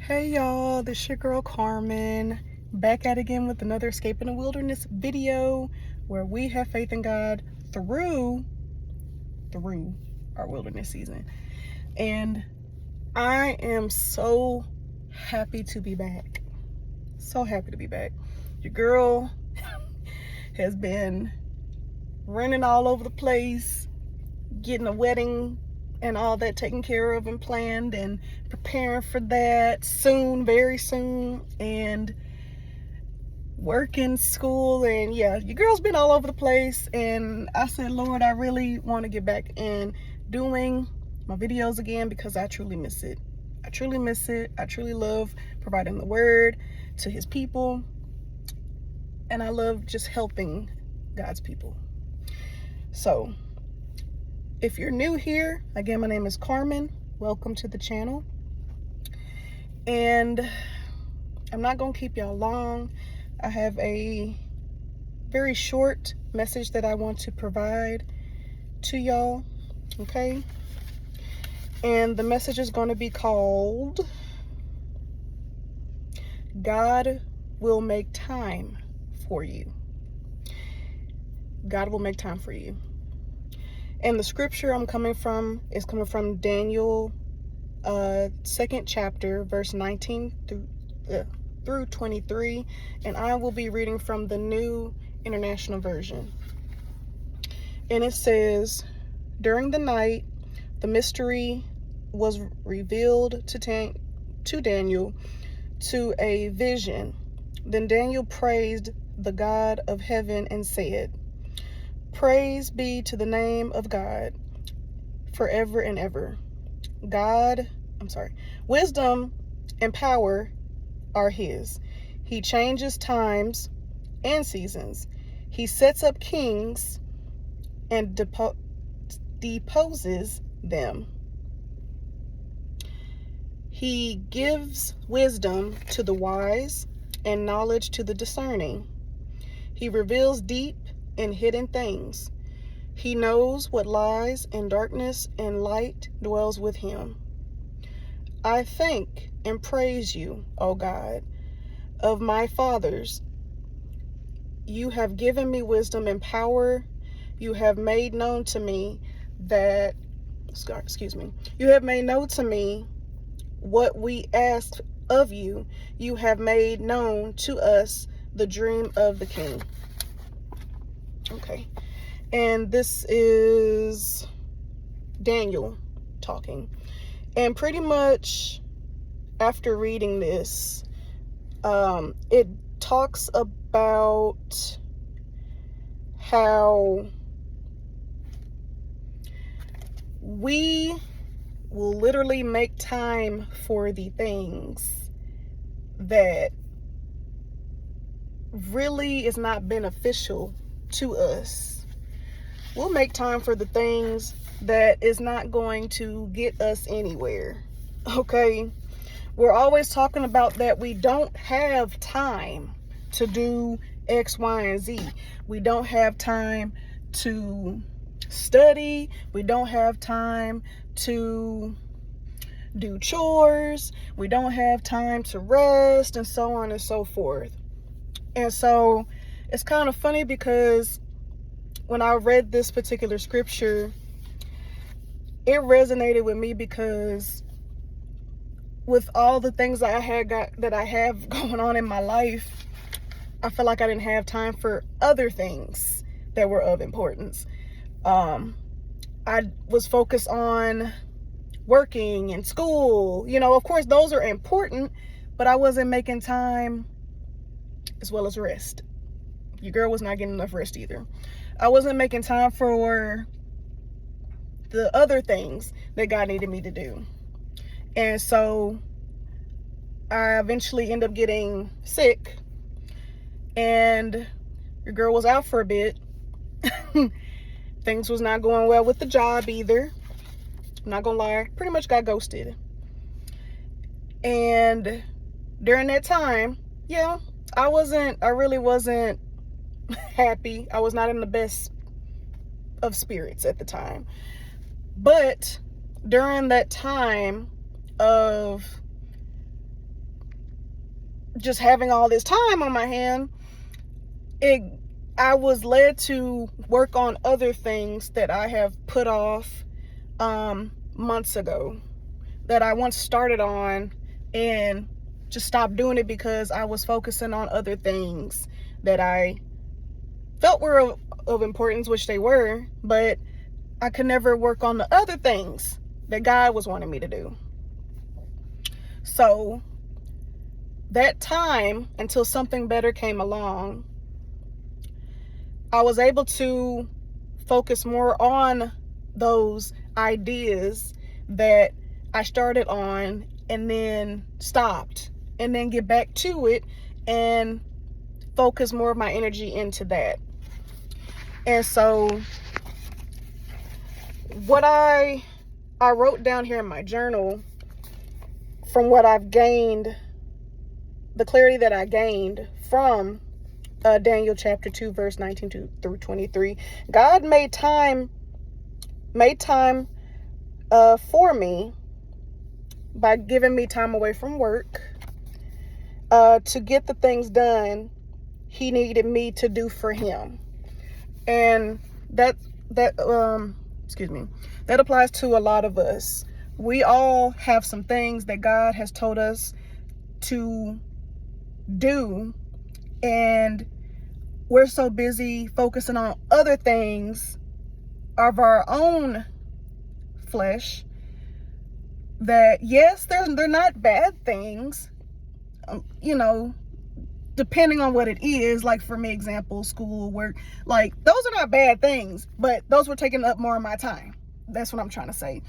Hey y'all, this your girl Carmen, back at it again with another Escaping the Wilderness video where we have faith in God through our wilderness season. And I am so happy to be back. So happy to be back. Your girl has been running all over the place, getting a wedding and all that taken care of and planned and preparing for that soon, very soon, and working, school, and yeah, your girl's been all over the place. And I said, Lord, I really want to get back in doing my videos again because I truly miss it. I truly miss it. I truly love providing the word to his people, and I love just helping God's people. So if you're new here, again, my name is Carmen. Welcome to the channel. And I'm not going to keep y'all long. I have a very short message that I want to provide to y'all, okay? And the message is going to be called, God will make time for you. God will make time for you. And the scripture I'm coming from is coming from Daniel 2nd chapter, verse 19 through 23, and I will be reading from the New International Version. And it says, during the night, the mystery was revealed to Daniel to a vision. Then Daniel praised the God of heaven and said, Praise be to the name of God forever and ever. Wisdom and power are his. He changes times and seasons. He sets up kings and deposes them. He gives wisdom to the wise and knowledge to the discerning. He reveals deep and hidden things. He knows what lies in darkness, and light dwells with him. I thank and praise you, O God, of my fathers. You have given me wisdom and power. You have made known to me You have made known to me what we asked of you. You have made known to us the dream of the king. Okay. And this is Daniel talking. And pretty much after reading this, it talks about how we will literally make time for the things that really is not beneficial to us. We'll make time for the things that is not going to get us anywhere, okay? We're always talking about that we don't have time to do X, Y, and Z. We don't have time to study. We don't have time to do chores. We don't have time to rest, and so on and so forth. And so it's kind of funny because when I read this particular scripture, it resonated with me because with all the things that I have going on in my life, I feel like I didn't have time for other things that were of importance. I was focused on working and school. You know, of course, those are important, but I wasn't making time as well as rest. Your girl was not getting enough rest either. I wasn't making time for the other things that God needed me to do. And so I eventually ended up getting sick, and your girl was out for a bit. Things was not going well with the job either. I'm not gonna lie, pretty much got ghosted. And during that time, yeah, I really wasn't happy. I was not in the best of spirits at the time. But during that time of just having all this time on my hand, I was led to work on other things that I have put off months ago, that I once started on and just stopped doing it because I was focusing on other things that I felt were of importance, which they were, but I could never work on the other things that God was wanting me to do. So that time, until something better came along, I was able to focus more on those ideas that I started on and then stopped, and then get back to it and focus more of my energy into that. And so what I wrote down here in my journal, from what I've gained, the clarity that I gained from Daniel chapter 2 verse 19 through 23. God made time for me by giving me time away from work to get the things done he needed me to do for him. And that applies to a lot of us. We all have some things that God has told us to do, and we're so busy focusing on other things of our own flesh that, yes, they're not bad things, depending on what it is. Like, for me, example, school, work, like, those are not bad things, but those were taking up more of my time. That's what I'm trying to say.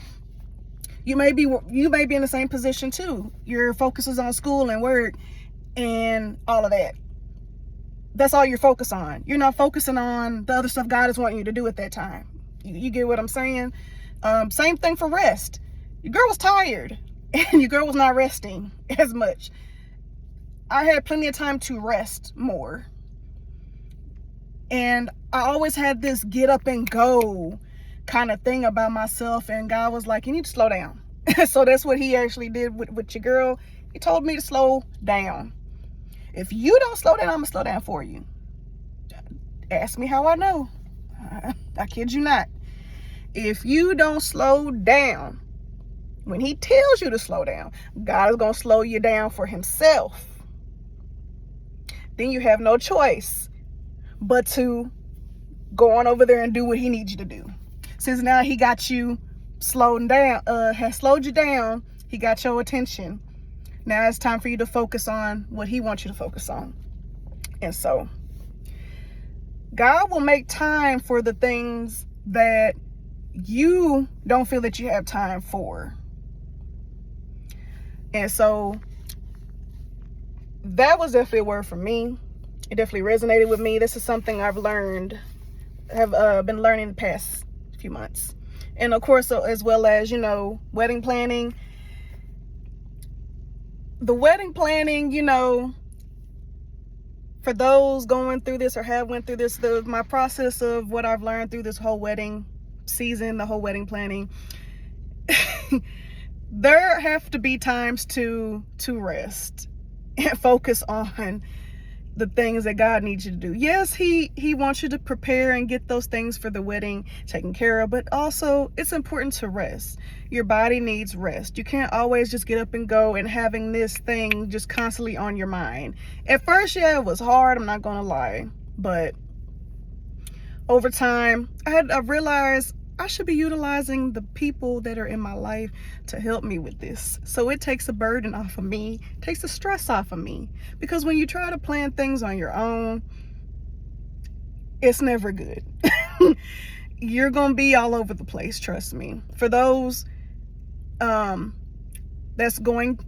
You may be in the same position too. Your focus is on school and work and all of that. That's all you're focused on. You're not focusing on the other stuff God is wanting you to do at that time. You get what I'm saying? Same thing for rest. Your girl was tired and your girl was not resting as much. I had plenty of time to rest more. And I always had this get up and go kind of thing about myself, and God was like, you need to slow down. So that's what he actually did with your girl. He told me to slow down. If you don't slow down, I'm gonna slow down for you. Ask me how I know. I kid you not. If you don't slow down, when he tells you to slow down, God is gonna slow you down for himself. Then you have no choice but to go on over there and do what he needs you to do. Since now he got you slowed down, has slowed you down, he got your attention. Now it's time for you to focus on what he wants you to focus on. And so God will make time for the things that you don't feel that you have time for. And so that was definitely a word for me. It definitely resonated with me. This is something I've been learning the past few months. And of course, as well as, wedding planning. The wedding planning, for those going through this or have went through this, my process of what I've learned through this whole wedding season, the whole wedding planning, there have to be times to rest and focus on the things that God needs you to do. Yes, he wants you to prepare and get those things for the wedding taken care of, but also it's important to rest. Your body needs rest. You can't always just get up and go and having this thing just constantly on your mind. At first, yeah, it was hard, I'm not gonna lie, but over time, I realized I should be utilizing the people that are in my life to help me with this. So it takes a burden off of me, takes the stress off of me. Because when you try to plan things on your own, it's never good. You're going to be all over the place, trust me. For those that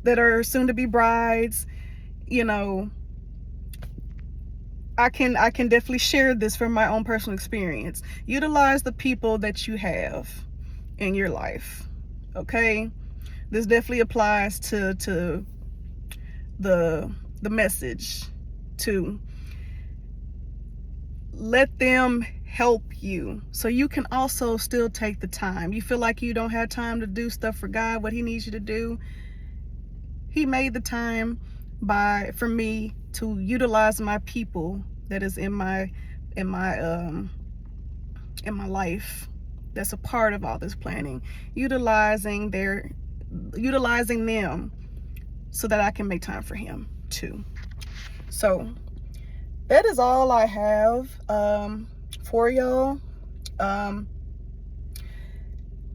are soon to be brides, I can definitely share this from my own personal experience. Utilize the people that you have in your life. Okay? This definitely applies to the message too. Let them help you so you can also still take the time. You feel like you don't have time to do stuff for God, what he needs you to do. He made the time for me to utilize my people that is in my life, that's a part of all this planning, utilizing them so that I can make time for him too. So that is all I have for y'all.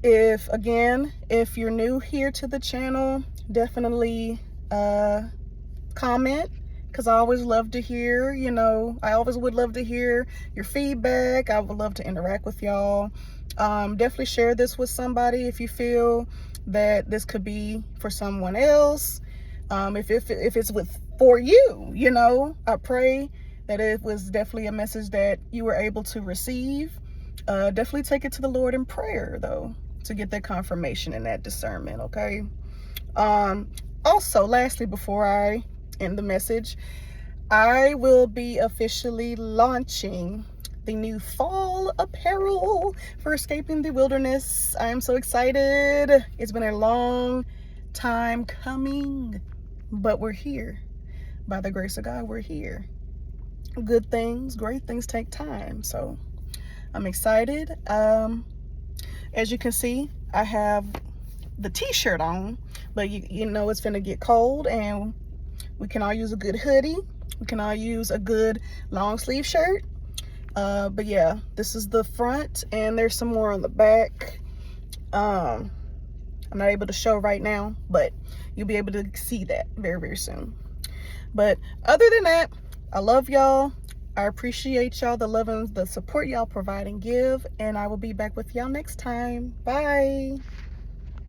If you're new here to the channel, definitely comment, because I always love to hear, I always would love to hear your feedback. I would love to interact with y'all. Definitely share this with somebody if you feel that this could be for someone else. If it's for you, I pray that it was definitely a message that you were able to receive. Definitely take it to the Lord in prayer, though, to get that confirmation and that discernment, okay? Also, lastly, before I end the message, I will be officially launching the new fall apparel for Escaping the Wilderness. I am so excited. It's been a long time coming, but we're here. By the grace of God, we're here. Good things, great things take time. So I'm excited. As you can see, I have the t-shirt on, but you know it's gonna get cold, and we can all use a good hoodie. We can all use a good long sleeve shirt. But yeah, this is the front, and there's some more on the back. I'm not able to show right now, but you'll be able to see that very, very soon. But other than that, I love y'all. I appreciate y'all, the love and the support y'all provide and give, and I will be back with y'all next time. Bye.